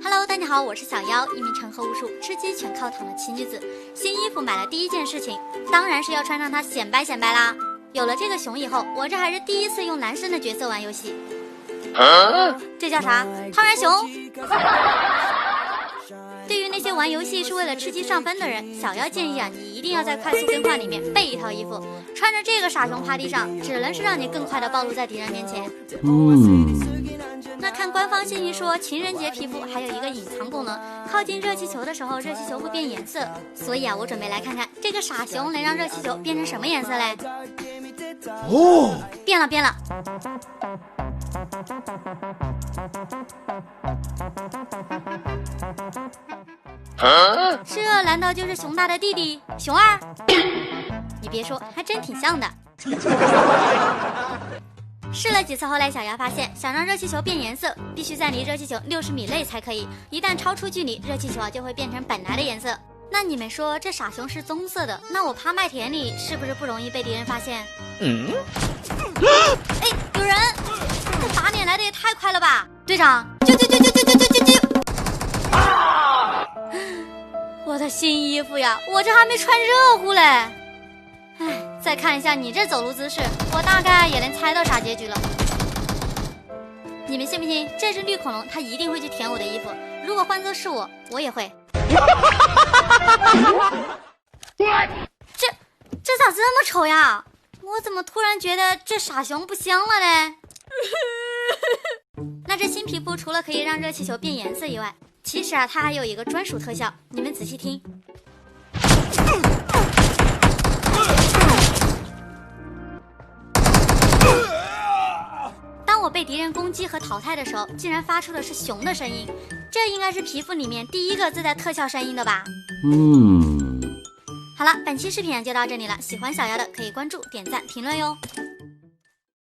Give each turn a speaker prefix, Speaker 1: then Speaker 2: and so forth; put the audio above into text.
Speaker 1: Hello， 大家好，我是小妖，一名沉河无数、吃鸡全靠躺的奇女子。新衣服买了第一件事情，当然是要穿上它显摆显摆啦。有了这个熊以后，我这还是第一次用男生的角色玩游戏。这叫啥？胖人熊。对于那些玩游戏是为了吃鸡上分的人，小妖建议啊，你一定要在快速更换里面备一套衣服，穿着这个傻熊趴地上，只能是让你更快的暴露在敌人面前。那看官方信息说，情人节皮肤还有一个隐藏功能，靠近热气球的时候，热气球会变颜色。所以啊，我准备来看看这个傻熊能让热气球变成什么颜色嘞？哦，变了。这难道就是熊大的弟弟熊二？你别说，还真挺像的。试了几次后来，小妖发现想让热气球变颜色，必须在离热气球60米内才可以。一旦超出距离，热气球就会变成本来的颜色。那你们说这傻熊是棕色的，那我趴麦田里是不是不容易被敌人发现？哎，有人！这打脸来的也太快了吧！队长，救！我的新衣服呀，我这还没穿热乎嘞。哎，再看一下你这走路姿势，我大概也能猜到啥结局了。你们信不信？这只绿恐龙它一定会去舔我的衣服，如果换作是我也会。这咋这么丑呀？我怎么突然觉得这傻熊不香了嘞？那这新皮肤除了可以让热气球变颜色以外，其实啊，它还有一个专属特效，你们仔细听。当我被敌人攻击和淘汰的时候，竟然发出的是熊的声音，这应该是皮肤里面第一个自带特效声音的吧？好了，本期视频就到这里了，喜欢小妖的可以关注、点赞、评论哟。